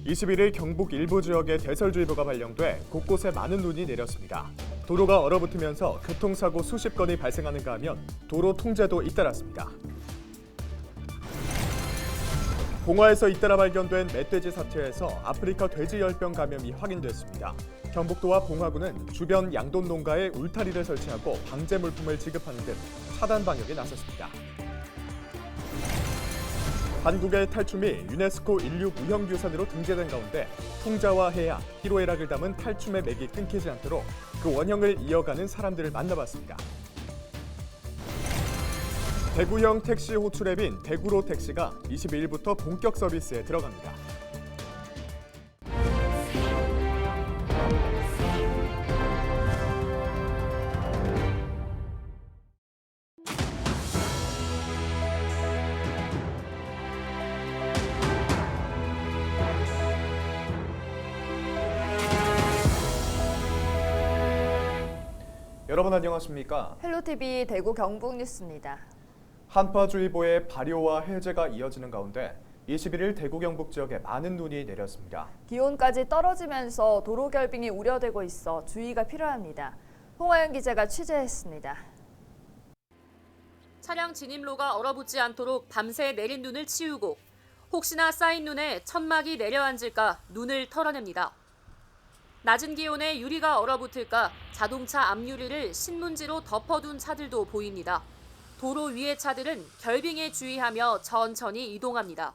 21일 경북 일부 지역에 대설주의보가 발령돼 곳곳에 많은 눈이 내렸습니다. 도로가 얼어붙으면서 교통사고 수십 건이 발생하는가 하면 도로 통제도 잇따랐습니다. 봉화에서 잇따라 발견된 멧돼지 사체에서 아프리카 돼지열병 감염이 확인됐습니다. 경북도와 봉화군은 주변 양돈 농가에 울타리를 설치하고 방제 물품을 지급하는 등 차단 방역에 나섰습니다. 한국의 탈춤이 유네스코 인류 무형유산으로 등재된 가운데 풍자와 해양, 희로애락을 담은 탈춤의 맥이 끊기지 않도록 그 원형을 이어가는 사람들을 만나봤습니다. 대구형 택시 호출앱인 대구로 택시가 22일부터 본격 서비스에 들어갑니다. 여러분 안녕하십니까? 헬로티비 대구 경북 뉴스입니다. 한파주의보의 발효와 해제가 이어지는 가운데 21일 대구 경북 지역에 많은 눈이 내렸습니다. 기온까지 떨어지면서 도로 결빙이 우려되고 있어 주의가 필요합니다. 홍하영 기자가 취재했습니다. 차량 진입로가 얼어붙지 않도록 밤새 내린 눈을 치우고 혹시나 쌓인 눈에 천막이 내려앉을까 눈을 털어냅니다. 낮은 기온에 유리가 얼어붙을까 자동차 앞유리를 신문지로 덮어둔 차들도 보입니다. 도로 위의 차들은 결빙에 주의하며 천천히 이동합니다.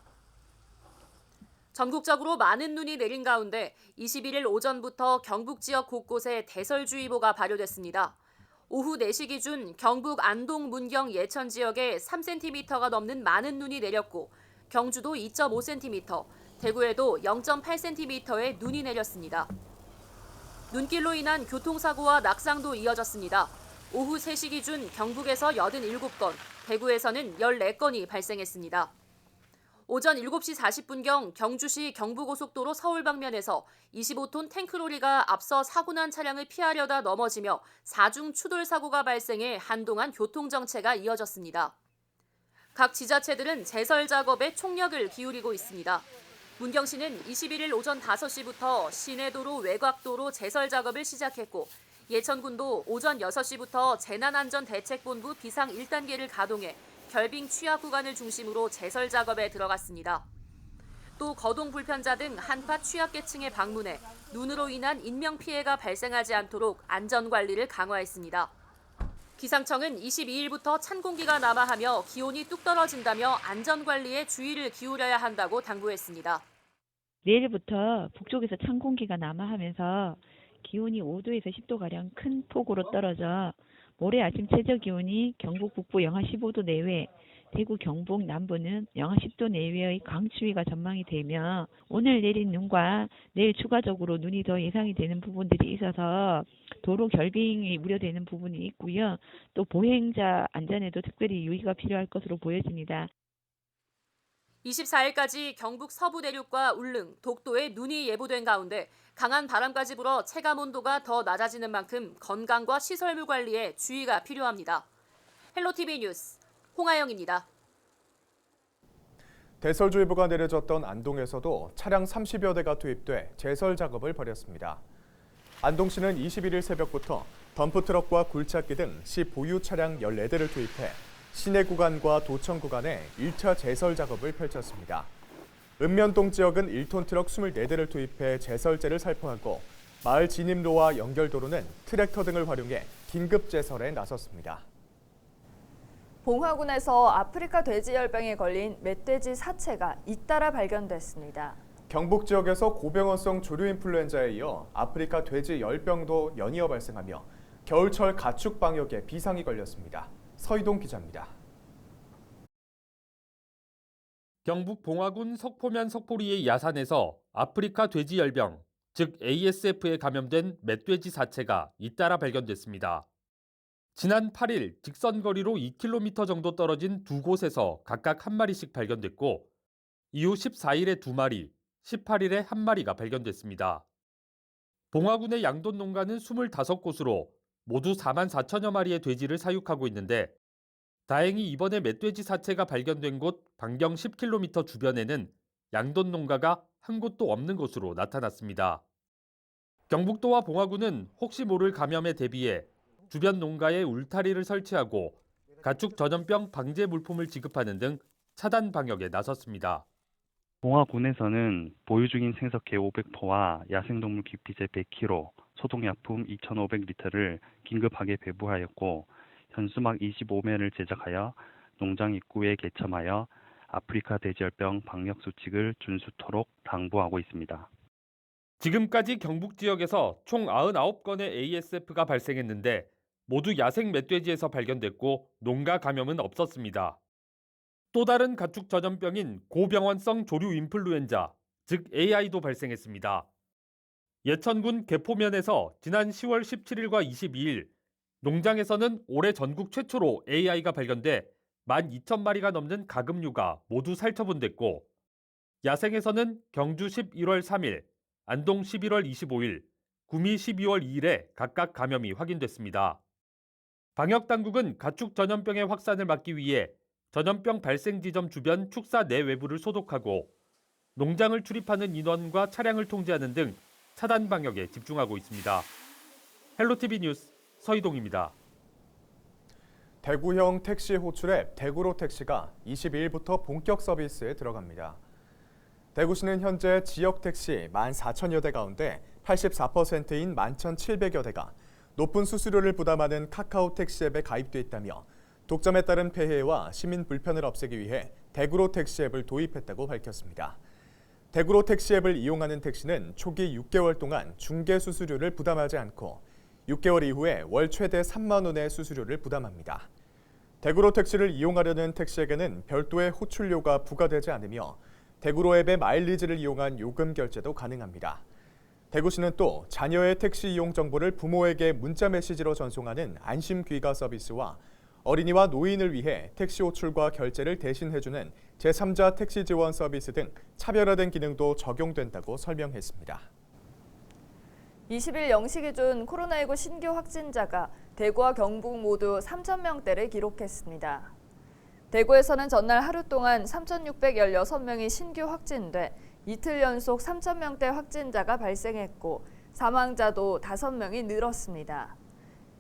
전국적으로 많은 눈이 내린 가운데 21일 오전부터 경북 지역 곳곳에 대설주의보가 발효됐습니다. 오후 4시 기준 경북 안동, 문경, 예천 지역에 3cm가 넘는 많은 눈이 내렸고 경주도 2.5cm, 대구에도 0.8cm의 눈이 내렸습니다. 눈길로 인한 교통사고와 낙상도 이어졌습니다. 오후 3시 기준 경북에서 87건, 대구에서는 14건이 발생했습니다. 오전 7시 40분경 경주시 경부고속도로 서울 방면에서 25톤 탱크로리가 앞서 사고 난 차량을 피하려다 넘어지며 4중 추돌 사고가 발생해 한동안 교통정체가 이어졌습니다. 각 지자체들은 제설 작업에 총력을 기울이고 있습니다. 문경시는 21일 오전 5시부터 시내도로 외곽도로 제설 작업을 시작했고 예천군도 오전 6시부터 재난안전대책본부 비상 1단계를 가동해 결빙 취약 구간을 중심으로 제설 작업에 들어갔습니다. 또 거동 불편자 등 한파 취약계층에 방문해 눈으로 인한 인명피해가 발생하지 않도록 안전관리를 강화했습니다. 기상청은 22일부터 찬 공기가 남하하며 기온이 뚝 떨어진다며 안전관리에 주의를 기울여야 한다고 당부했습니다. 내일부터 북쪽에서 찬 공기가 남하하면서 기온이 5도에서 10도가량 큰 폭으로 떨어져 모레 아침 최저 기온이 경북 북부 영하 15도 내외, 대구 경북 남부는 영하 10도 내외의 강추위가 전망이 되며 오늘 내린 눈과 내일 추가적으로 눈이 더 예상이 되는 부분들이 있어서 도로 결빙이 우려되는 부분이 있고요. 또 보행자 안전에도 특별히 유의가 필요할 것으로 보여집니다. 24일까지 경북 서부 내륙과 울릉, 독도에 눈이 예보된 가운데 강한 바람까지 불어 체감 온도가 더 낮아지는 만큼 건강과 시설물 관리에 주의가 필요합니다. 헬로티비 뉴스 홍하영입니다. 대설주의보가 내려졌던 안동에서도 차량 30여 대가 투입돼 제설 작업을 벌였습니다. 안동시는 21일 새벽부터 덤프트럭과 굴착기 등 시 보유 차량 14대를 투입해 시내 구간과 도청 구간에 1차 제설 작업을 펼쳤습니다. 읍면동 지역은 1톤 트럭 24대를 투입해 제설제를 살포하고 마을 진입로와 연결도로는 트랙터 등을 활용해 긴급 제설에 나섰습니다. 봉화군에서 아프리카 돼지열병에 걸린 멧돼지 사체가 잇따라 발견됐습니다. 경북 지역에서 고병원성 조류 인플루엔자에 이어 아프리카 돼지 열병도 연이어 발생하며 겨울철 가축 방역에 비상이 걸렸습니다. 서희동 기자입니다. 경북 봉화군 석포면 석포리의 야산에서 아프리카 돼지 열병, 즉 ASF에 감염된 멧돼지 사체가 잇따라 발견됐습니다. 지난 8일 직선거리로 2km 정도 떨어진 두 곳에서 각각 한 마리씩 발견됐고 이후 14일에 2마리, 18일에 한 마리가 발견됐습니다. 봉화군의 양돈 농가는 25곳으로 모두 4만 4천여 마리의 돼지를 사육하고 있는데 다행히 이번에 멧돼지 사체가 발견된 곳 반경 10km 주변에는 양돈 농가가 한 곳도 없는 것으로 나타났습니다. 경북도와 봉화군은 혹시 모를 감염에 대비해 주변 농가에 울타리를 설치하고 가축 전염병 방제 물품을 지급하는 등 차단 방역에 나섰습니다. 봉화군에서는 보유 중인 생석회 500포와 야생동물 기피제 100kg, 소독약품 2,500리터를 긴급하게 배부하였고 현수막 25면을 제작하여 농장 입구에 개첨하여 아프리카 돼지열병 방역 수칙을 준수토록 당부하고 있습니다. 지금까지 경북 지역에서 총 99건의 ASF가 발생했는데 모두 야생 멧돼지에서 발견됐고 농가 감염은 없었습니다. 또 다른 가축 전염병인 고병원성 조류 인플루엔자, 즉 AI도 발생했습니다. 예천군 개포면에서 지난 10월 17일과 22일 농장에서는 올해 전국 최초로 AI가 발견돼 12,000마리가 넘는 가금류가 모두 살처분됐고 야생에서는 경주 11월 3일, 안동 11월 25일, 구미 12월 2일에 각각 감염이 확인됐습니다. 방역당국은 가축 전염병의 확산을 막기 위해 전염병 발생 지점 주변 축사 내외부를 소독하고 농장을 출입하는 인원과 차량을 통제하는 등 차단 방역에 집중하고 있습니다. 헬로티비 뉴스 서희동입니다. 대구형 택시 호출 앱 대구로 택시가 22일부터 본격 서비스에 들어갑니다. 대구시는 현재 지역 택시 14,000여 대 가운데 84%인 11,700여 대가 높은 수수료를 부담하는 카카오 택시 앱에 가입돼 있다며 독점에 따른 폐해와 시민 불편을 없애기 위해 대구로 택시 앱을 도입했다고 밝혔습니다. 대구로 택시 앱을 이용하는 택시는 초기 6개월 동안 중개 수수료를 부담하지 않고 6개월 이후에 월 최대 3만 원의 수수료를 부담합니다. 대구로 택시를 이용하려는 택시에게는 별도의 호출료가 부과되지 않으며 대구로 앱의 마일리지를 이용한 요금 결제도 가능합니다. 대구시는 또 자녀의 택시 이용 정보를 부모에게 문자 메시지로 전송하는 안심 귀가 서비스와 어린이와 노인을 위해 택시 호출과 결제를 대신해주는 제3자 택시 지원 서비스 등 차별화된 기능도 적용된다고 설명했습니다. 20일 0시 기준 코로나19 신규 확진자가 대구와 경북 모두 3,000명대를 기록했습니다. 대구에서는 전날 하루 동안 3,616명이 신규 확진돼 이틀 연속 3,000명대 확진자가 발생했고 사망자도 5명이 늘었습니다.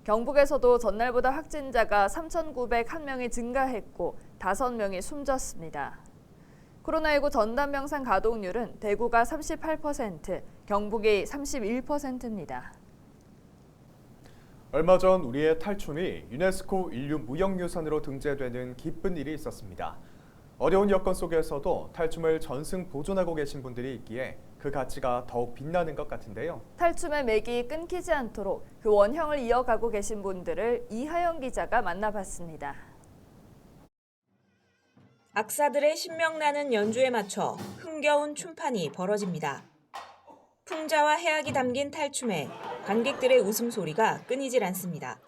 경북에서도 전날보다 확진자가 3,901명이 증가했고 5명이 숨졌습니다. 코로나19 전담병상 가동률은 대구가 38%, 경북이 31%입니다. 얼마 전 우리의 탈춤이 유네스코 인류 무형유산으로 등재되는 기쁜 일이 있었습니다. 어려운 여건 속에서도 탈춤을 전승 보존하고 계신 분들이 있기에 그 가치가 더욱 빛나는 것 같은데요. 탈춤의 맥이 끊기지 않도록 그 원형을 이어가고 계신 분들을 이하영 기자가 만나봤습니다. 악사들의 신명나는 연주에 맞춰 흥겨운 춤판이 벌어집니다. 풍자와 해악이 담긴 탈춤에 관객들의 웃음소리가 끊이질 않습니다.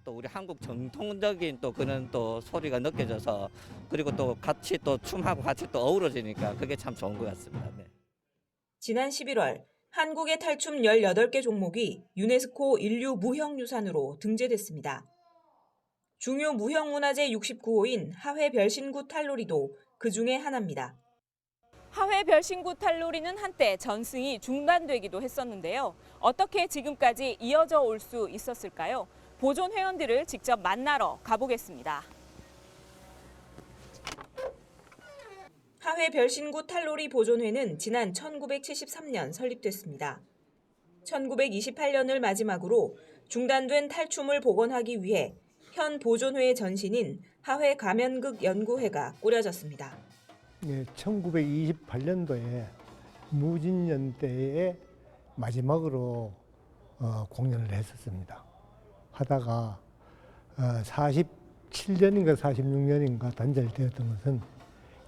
또 우리 한국 전통적인 또 그런 또 소리가 느껴져서 그리고 또 같이 또 춤하고 같이 또 어우러지니까 그게 참 좋은 것 같습니다. 네. 지난 11월 한국의 탈춤 18개 종목이 유네스코 인류 무형유산으로 등재됐습니다. 중요 무형문화재 69호인 하회 별신구 탈놀이도 그 중에 하나입니다. 하회 별신구 탈놀이는 한때 전승이 중단되기도 했었는데요. 어떻게 지금까지 이어져 올 수 있었을까요? 보존 회원들을 직접 만나러 가보겠습니다. 하회 별신구 탈놀이 보존회는 지난 1973년 설립됐습니다. 1928년을 마지막으로 중단된 탈춤을 복원하기 위해 현 보존회의 전신인 하회 가면극 연구회가 꾸려졌습니다. 1928년도에 무진년 때에 마지막으로 공연을 했었습니다. 하다가 47년인가 46년인가 단절되었던 것은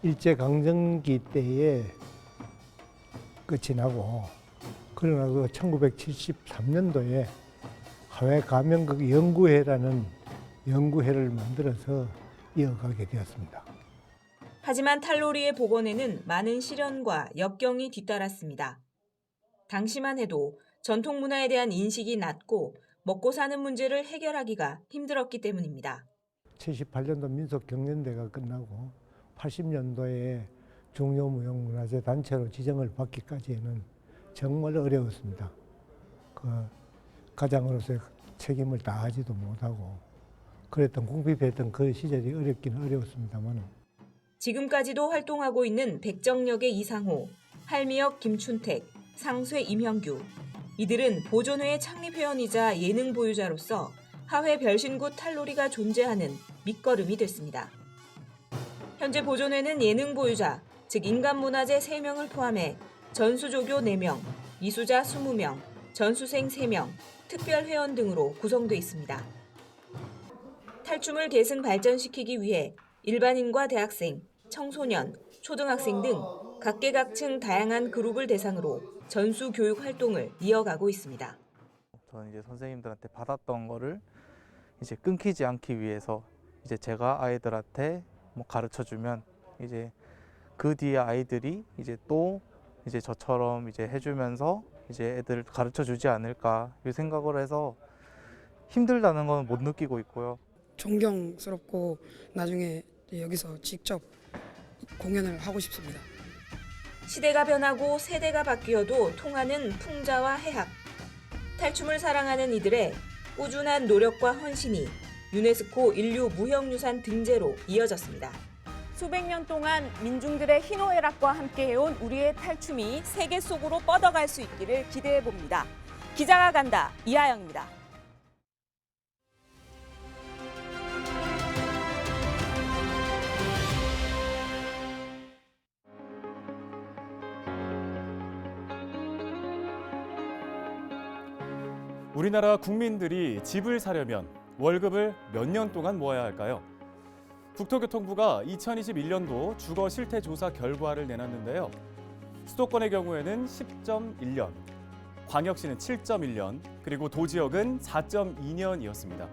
일제강점기 때에 끝이 나고 그러나 1973년도에 하회 가면극 연구회라는 연구회를 만들어서 이어가게 되었습니다. 하지만 탈놀이의 복원에는 많은 시련과 역경이 뒤따랐습니다. 당시만 해도 전통 문화에 대한 인식이 낮고 먹고 사는 문제를 해결하기가 힘들었기 때문입니다. 78년도 민속경연대가 끝나고 80년도에 중요무형문화재 단체로 지정을 받기까지는 정말 어려웠습니다. 그 가장으로서의 책임을 다하지도 못하고 그랬던 궁핍했던 그 시절이 어렵긴 어려웠습니다만 지금까지도 활동하고 있는 백정역의 이상호, 할미역 김춘택, 상쇠 임형규. 이들은 보존회의 창립회원이자 예능 보유자로서 하회 별신구 탈놀이가 존재하는 밑거름이 됐습니다. 현재 보존회는 예능 보유자, 즉 인간문화재 3명을 포함해 전수조교 4명, 이수자 20명, 전수생 3명, 특별회원 등으로 구성돼 있습니다. 탈춤을 계승 발전시키기 위해 일반인과 대학생, 청소년, 초등학생 등 각계각층 다양한 그룹을 대상으로 전수 교육 활동을 이어가고 있습니다. 저는 이제 선생님들한테 받았던 거를 이제 끊기지 않기 위해서 이제 제가 아이들한테 뭐 가르쳐 주면 이제 그 뒤에 아이들이 이제 또 이제 저처럼 이제 해주면서 이제 애들 가르쳐 주지 않을까 이 생각을 해서 힘들다는 건 못 느끼고 있고요. 존경스럽고 나중에 여기서 직접 공연을 하고 싶습니다. 시대가 변하고 세대가 바뀌어도 통하는 풍자와 해학. 탈춤을 사랑하는 이들의 꾸준한 노력과 헌신이 유네스코 인류 무형유산 등재로 이어졌습니다. 수백 년 동안 민중들의 희노애락과 함께해온 우리의 탈춤이 세계 속으로 뻗어갈 수 있기를 기대해봅니다. 기자가 간다, 이하영입니다. 우리나라 국민들이 집을 사려면 월급을 몇 년 동안 모아야 할까요? 국토교통부가 2021년도 주거 실태 조사 결과를 내놨는데요. 수도권의 경우에는 10.1년, 광역시는 7.1년, 그리고 도지역은 4.2년이었습니다.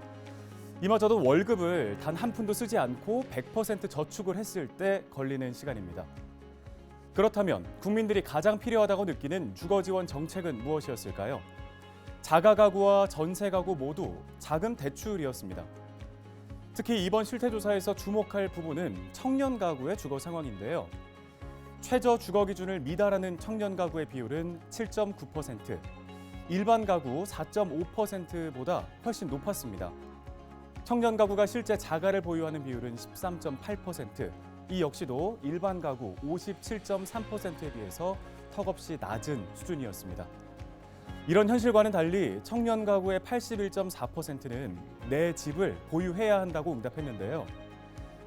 이마저도 월급을 단 한 푼도 쓰지 않고 100% 저축을 했을 때 걸리는 시간입니다. 그렇다면 국민들이 가장 필요하다고 느끼는 주거지원 정책은 무엇이었을까요? 자가가구와 전세가구 모두 자금 대출이었습니다. 특히 이번 실태조사에서 주목할 부분은 청년 가구의 주거 상황인데요. 최저 주거 기준을 미달하는 청년 가구의 비율은 7.9%, 일반 가구 4.5%보다 훨씬 높았습니다. 청년 가구가 실제 자가를 보유하는 비율은 13.8%, 이 역시도 일반 가구 57.3%에 비해서 턱없이 낮은 수준이었습니다. 이런 현실과는 달리 청년 가구의 81.4%는 내 집을 보유해야 한다고 응답했는데요.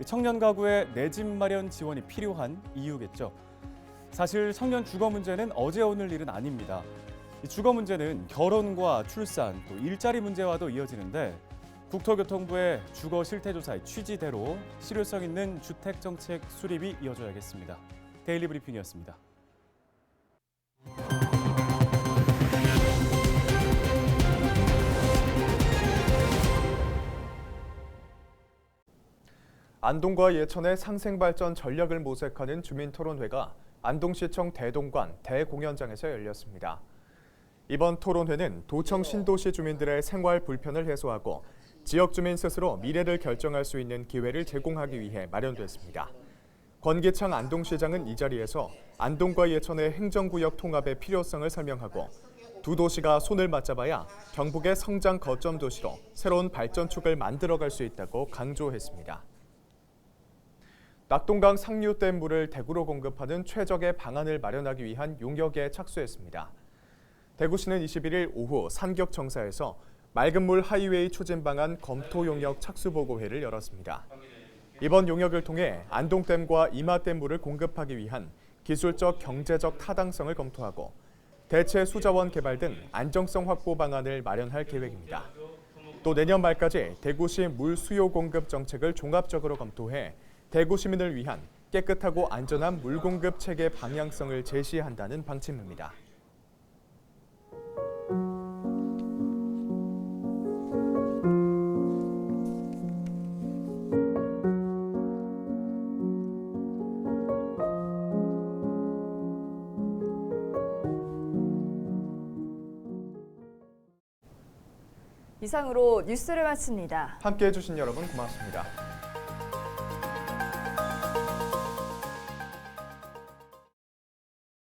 청년 가구의 내 집 마련 지원이 필요한 이유겠죠. 사실 청년 주거 문제는 어제 오늘 일은 아닙니다. 주거 문제는 결혼과 출산, 또 일자리 문제와도 이어지는데 국토교통부의 주거 실태조사의 취지대로 실효성 있는 주택정책 수립이 이어져야겠습니다. 데일리 브리핑이었습니다. 안동과 예천의 상생발전 전략을 모색하는 주민토론회가 안동시청 대동관 대공연장에서 열렸습니다. 이번 토론회는 도청 신도시 주민들의 생활 불편을 해소하고 지역 주민 스스로 미래를 결정할 수 있는 기회를 제공하기 위해 마련됐습니다. 권기창 안동시장은 이 자리에서 안동과 예천의 행정구역 통합의 필요성을 설명하고 두 도시가 손을 맞잡아야 경북의 성장 거점 도시로 새로운 발전축을 만들어갈 수 있다고 강조했습니다. 낙동강 상류댐 물을 대구로 공급하는 최적의 방안을 마련하기 위한 용역에 착수했습니다. 대구시는 21일 오후 산격정사에서 맑은 물 하이웨이 추진 방안 검토 용역 착수 보고회를 열었습니다. 이번 용역을 통해 안동댐과 이마댐 물을 공급하기 위한 기술적 경제적 타당성을 검토하고 대체 수자원 개발 등 안정성 확보 방안을 마련할 계획입니다. 또 내년 말까지 대구시 물 수요 공급 정책을 종합적으로 검토해 대구 시민을 위한 깨끗하고 안전한 물 공급 체계 방향성을 제시한다는 방침입니다. 이상으로 뉴스를 마칩니다. 함께해 주신 여러분 고맙습니다.